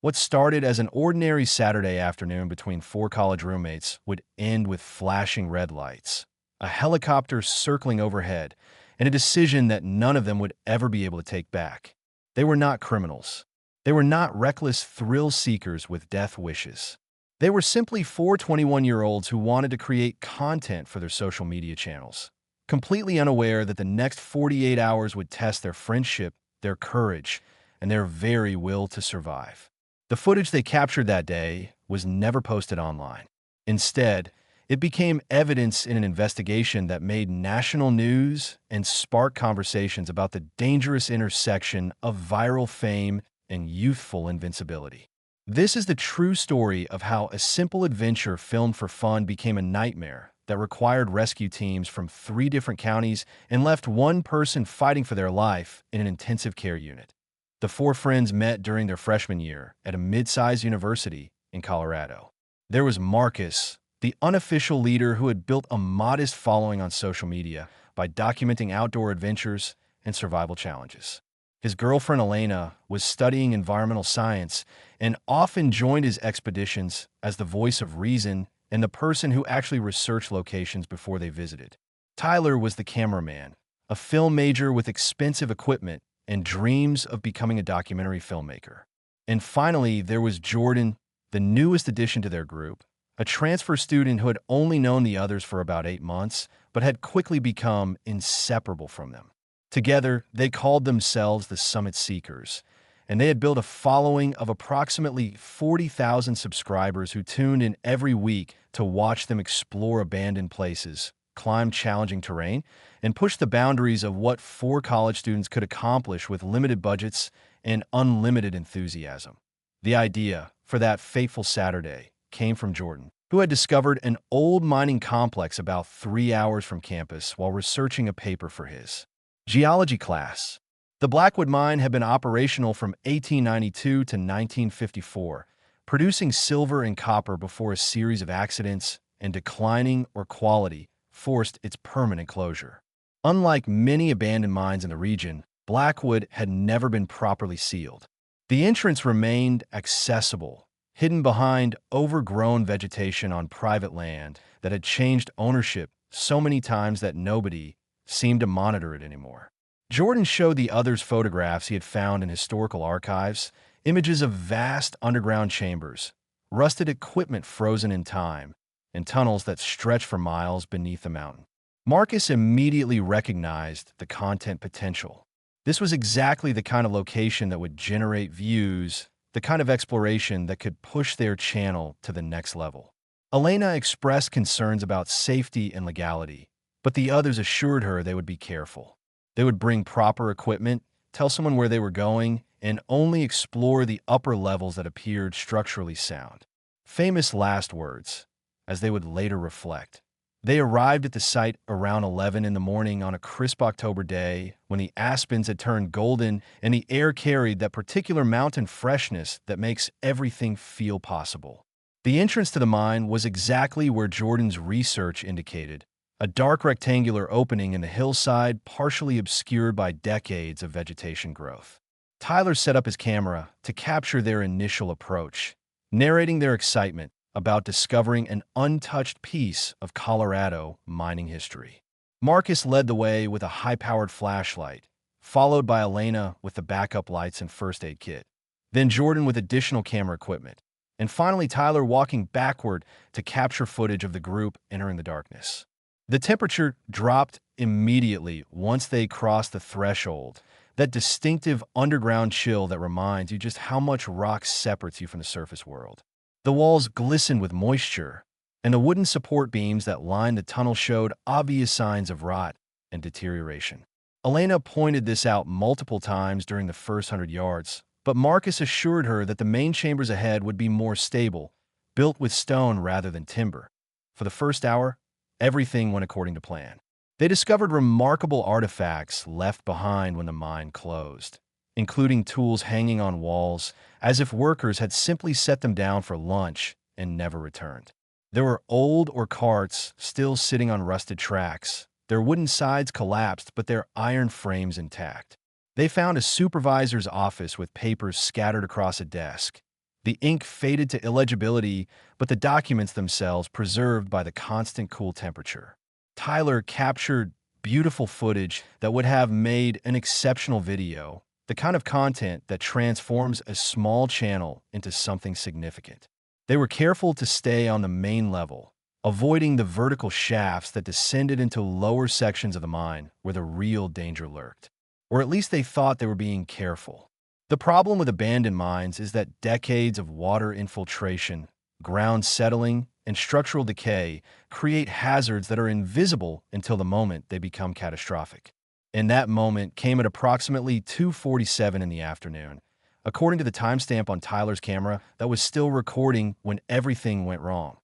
What started as an ordinary Saturday afternoon between four college roommates would end with flashing red lights, a helicopter circling overhead, and a decision that none of them would ever be able to take back. They were not criminals. They were not reckless thrill seekers with death wishes. They were simply four 21-year-olds who wanted to create content for their social media channels, completely unaware that the next 48 hours would test their friendship, their courage, and their very will to survive. The footage they captured that day was never posted online. Instead, it became evidence in an investigation that made national news and sparked conversations about the dangerous intersection of viral fame and youthful invincibility. This is the true story of how a simple adventure filmed for fun became a nightmare that required rescue teams from 3 different counties and left one person fighting for their life in an intensive care unit. The 4 friends met during their freshman year at a mid-sized university in Colorado. There was Marcus, the unofficial leader who had built a modest following on social media by documenting outdoor adventures and survival challenges. His girlfriend Elena was studying environmental science and often joined his expeditions as the voice of reason and the person who actually researched locations before they visited. Tyler was the cameraman, a film major with expensive equipment and dreams of becoming a documentary filmmaker. And finally, there was Jordan, the newest addition to their group, a transfer student who had only known the others for about 8 months, but had quickly become inseparable from them. Together, they called themselves the Summit Seekers, and they had built a following of approximately 40,000 subscribers who tuned in every week to watch them explore abandoned places, climb challenging terrain, and push the boundaries of what 4 college students could accomplish with limited budgets and unlimited enthusiasm. The idea for that fateful Saturday came from Jordan, who had discovered an old mining complex about 3 hours from campus while researching a paper for his geology class. The Blackwood mine had been operational from 1892 to 1954, producing silver and copper before a series of accidents and declining or quality forced its permanent closure. Unlike many abandoned mines in the region, Blackwood had never been properly sealed. The entrance remained accessible, hidden behind overgrown vegetation on private land that had changed ownership so many times that nobody seemed to monitor it anymore. Jordan showed the others photographs he had found in historical archives, images of vast underground chambers, rusted equipment frozen in time, and tunnels that stretched for miles beneath the mountain. Marcus immediately recognized the content potential. This was exactly the kind of location that would generate views, the kind of exploration that could push their channel to the next level. Elena expressed concerns about safety and legality, but the others assured her they would be careful. They would bring proper equipment, tell someone where they were going, and only explore the upper levels that appeared structurally sound. Famous last words, as they would later reflect. They arrived at the site around 11 in the morning on a crisp October day when the aspens had turned golden and the air carried that particular mountain freshness that makes everything feel possible. The entrance to the mine was exactly where Jordan's research indicated, a dark rectangular opening in the hillside partially obscured by decades of vegetation growth. Tyler set up his camera to capture their initial approach, narrating their excitement about discovering an untouched piece of Colorado mining history. Marcus led the way with a high-powered flashlight, followed by Elena with the backup lights and first aid kit, then Jordan with additional camera equipment, and finally Tyler walking backward to capture footage of the group entering the darkness. The temperature dropped immediately once they crossed the threshold, that distinctive underground chill that reminds you just how much rock separates you from the surface world. The walls glistened with moisture, and the wooden support beams that lined the tunnel showed obvious signs of rot and deterioration. Elena pointed this out multiple times during the first 100 yards, but Marcus assured her that the main chambers ahead would be more stable, built with stone rather than timber. For the first hour, everything went according to plan. They discovered remarkable artifacts left behind when the mine closed, including tools hanging on walls, as if workers had simply set them down for lunch and never returned. There were old ore carts still sitting on rusted tracks, their wooden sides collapsed but their iron frames intact. They found a supervisor's office with papers scattered across a desk, The ink faded to illegibility, but the documents themselves preserved by the constant cool temperature. Tyler captured beautiful footage that would have made an exceptional video, the kind of content that transforms a small channel into something significant. They were careful to stay on the main level, avoiding the vertical shafts that descended into lower sections of the mine where the real danger lurked. Or at least they thought they were being careful. The problem with abandoned mines is that decades of water infiltration, ground settling, and structural decay create hazards that are invisible until the moment they become catastrophic. And that moment came at approximately 2:47 in the afternoon, according to the timestamp on Tyler's camera that was still recording when everything went wrong.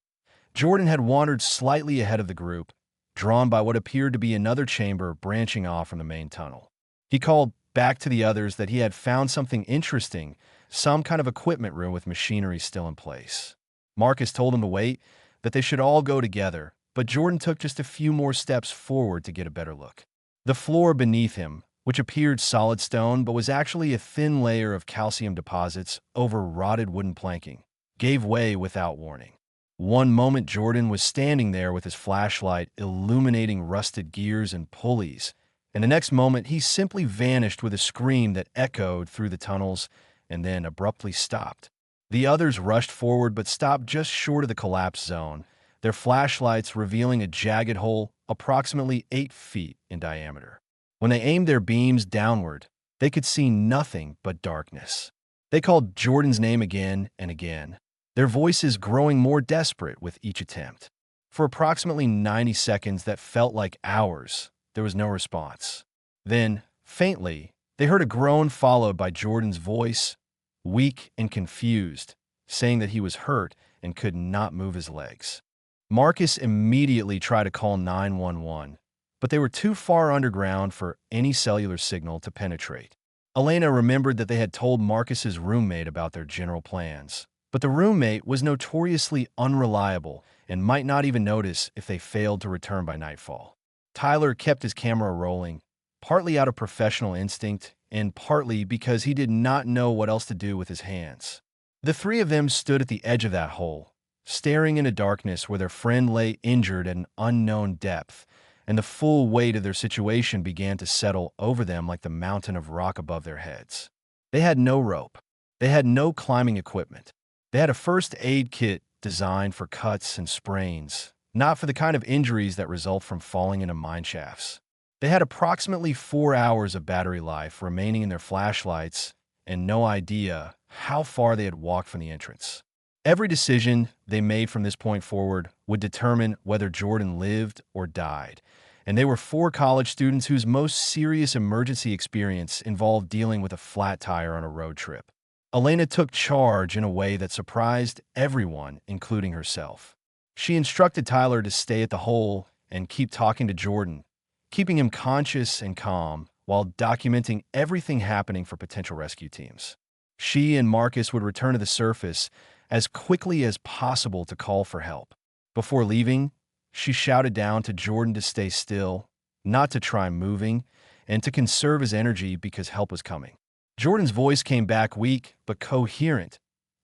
Jordan had wandered slightly ahead of the group, drawn by what appeared to be another chamber branching off from the main tunnel. He called back to the others that he had found something interesting, some kind of equipment room with machinery still in place. Marcus told him to wait, that they should all go together, but Jordan took just a few more steps forward to get a better look. The floor beneath him, which appeared solid stone but was actually a thin layer of calcium deposits over rotted wooden planking, gave way without warning. One moment Jordan was standing there with his flashlight illuminating rusted gears and pulleys, and the next moment he simply vanished with a scream that echoed through the tunnels and then abruptly stopped. The others rushed forward but stopped just short of the collapse zone, their flashlights revealing a jagged hole approximately 8 feet in diameter. When they aimed their beams downward, they could see nothing but darkness. They called Jordan's name again and again, their voices growing more desperate with each attempt. For approximately 90 seconds that felt like hours, there was no response. Then, faintly, they heard a groan followed by Jordan's voice, weak and confused, saying that he was hurt and could not move his legs. Marcus immediately tried to call 911, but they were too far underground for any cellular signal to penetrate. Elena remembered that they had told Marcus's roommate about their general plans, but the roommate was notoriously unreliable and might not even notice if they failed to return by nightfall. Tyler kept his camera rolling, partly out of professional instinct and partly because he did not know what else to do with his hands. The three of them stood at the edge of that hole, staring into darkness where their friend lay injured at an unknown depth, and the full weight of their situation began to settle over them like the mountain of rock above their heads. They had no rope. They had no climbing equipment. They had a first aid kit designed for cuts and sprains, not for the kind of injuries that result from falling into mine shafts. They had approximately 4 hours of battery life remaining in their flashlights and no idea how far they had walked from the entrance. Every decision they made from this point forward would determine whether Jordan lived or died, and they were 4 college students whose most serious emergency experience involved dealing with a flat tire on a road trip. Elena took charge in a way that surprised everyone, including herself. She instructed Tyler to stay at the hole and keep talking to Jordan, keeping him conscious and calm while documenting everything happening for potential rescue teams. She and Marcus would return to the surface as quickly as possible to call for help. Before leaving, she shouted down to Jordan to stay still, not to try moving, and to conserve his energy because help was coming. Jordan's voice came back weak but coherent,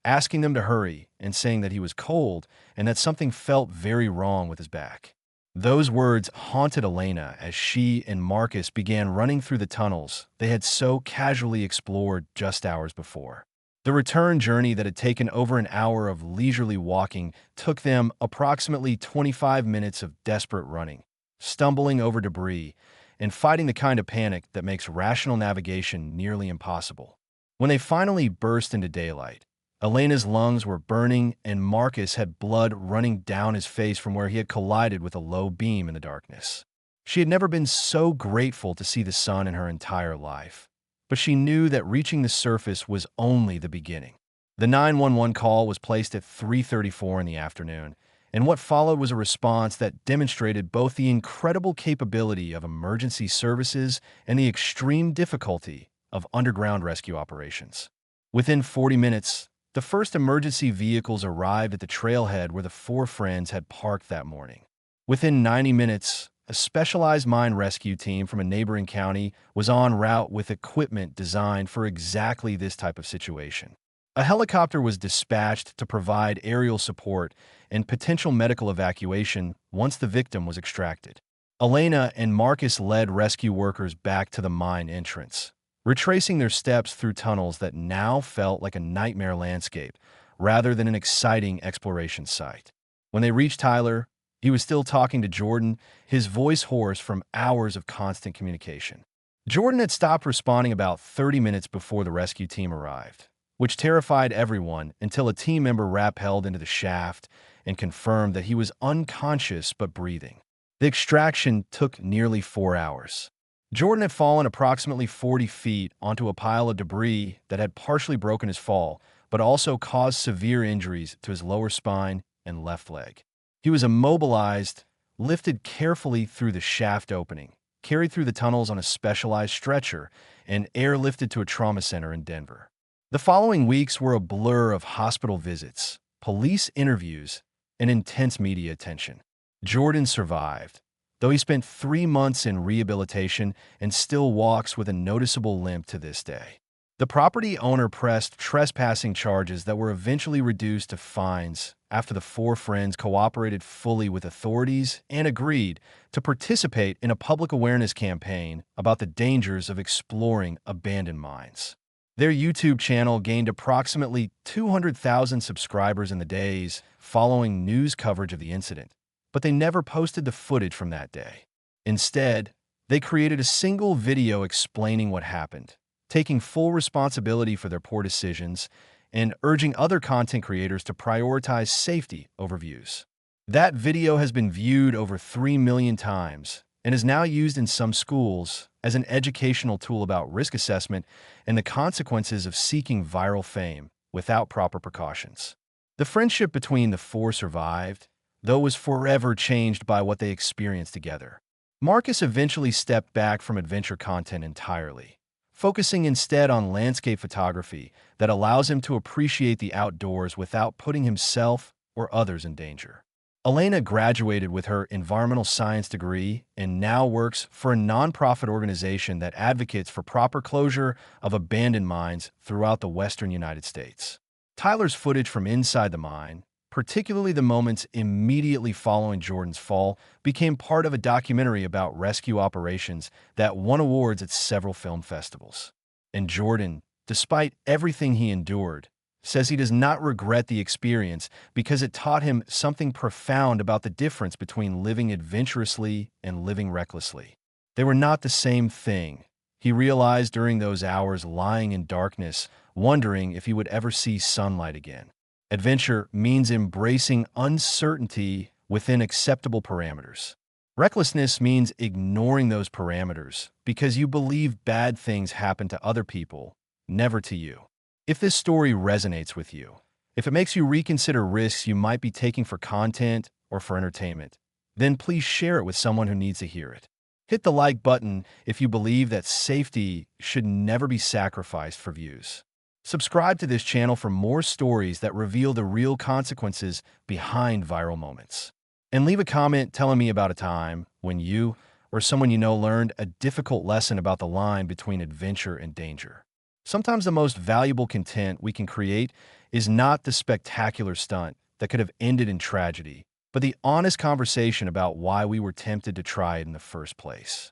asking them to hurry and saying that he was cold and that something felt very wrong with his back. Those words haunted Elena as she and Marcus began running through the tunnels they had so casually explored just hours before. The return journey that had taken over an hour of leisurely walking took them approximately 25 minutes of desperate running, stumbling over debris, and fighting the kind of panic that makes rational navigation nearly impossible. When they finally burst into daylight, Elena's lungs were burning and Marcus had blood running down his face from where he had collided with a low beam in the darkness. She had never been so grateful to see the sun in her entire life, but she knew that reaching the surface was only the beginning. The 911 call was placed at 3:34 in the afternoon, and what followed was a response that demonstrated both the incredible capability of emergency services and the extreme difficulty of underground rescue operations. Within 40 minutes, the first emergency vehicles arrived at the trailhead where the 4 friends had parked that morning. Within 90 minutes, a specialized mine rescue team from a neighboring county was en route with equipment designed for exactly this type of situation. A helicopter was dispatched to provide aerial support and potential medical evacuation once the victim was extracted. Elena and Marcus led rescue workers back to the mine entrance, retracing their steps through tunnels that now felt like a nightmare landscape rather than an exciting exploration site. When they reached Tyler, he was still talking to Jordan, his voice hoarse from hours of constant communication. Jordan had stopped responding about 30 minutes before the rescue team arrived, which terrified everyone until a team member rappelled into the shaft and confirmed that he was unconscious but breathing. The extraction took nearly 4 hours. Jordan had fallen approximately 40 feet onto a pile of debris that had partially broken his fall, but also caused severe injuries to his lower spine and left leg. He was immobilized, lifted carefully through the shaft opening, carried through the tunnels on a specialized stretcher, and airlifted to a trauma center in Denver. The following weeks were a blur of hospital visits, police interviews, and intense media attention. Jordan survived, though he spent 3 months in rehabilitation and still walks with a noticeable limp to this day. The property owner pressed trespassing charges that were eventually reduced to fines after the 4 friends cooperated fully with authorities and agreed to participate in a public awareness campaign about the dangers of exploring abandoned mines. Their YouTube channel gained approximately 200,000 subscribers in the days following news coverage of the incident, but they never posted the footage from that day. Instead, they created a single video explaining what happened, taking full responsibility for their poor decisions, and urging other content creators to prioritize safety over views. That video has been viewed over 3 million times and is now used in some schools as an educational tool about risk assessment and the consequences of seeking viral fame without proper precautions. The friendship between the 4 survived, though was forever changed by what they experienced together. Marcus eventually stepped back from adventure content entirely, focusing instead on landscape photography that allows him to appreciate the outdoors without putting himself or others in danger. Elena graduated with her environmental science degree and now works for a nonprofit organization that advocates for proper closure of abandoned mines throughout the western United States. Tyler's footage from inside the mine, particularly the moments immediately following Jordan's fall, became part of a documentary about rescue operations that won awards at several film festivals. And Jordan, despite everything he endured, says he does not regret the experience because it taught him something profound about the difference between living adventurously and living recklessly. They were not the same thing, he realized during those hours lying in darkness, wondering if he would ever see sunlight again. Adventure means embracing uncertainty within acceptable parameters. Recklessness means ignoring those parameters because you believe bad things happen to other people, never to you. If this story resonates with you, if it makes you reconsider risks you might be taking for content or for entertainment, then please share it with someone who needs to hear it. Hit the like button if you believe that safety should never be sacrificed for views. Subscribe to this channel for more stories that reveal the real consequences behind viral moments. And leave a comment telling me about a time when you or someone you know learned a difficult lesson about the line between adventure and danger. Sometimes the most valuable content we can create is not the spectacular stunt that could have ended in tragedy, but the honest conversation about why we were tempted to try it in the first place.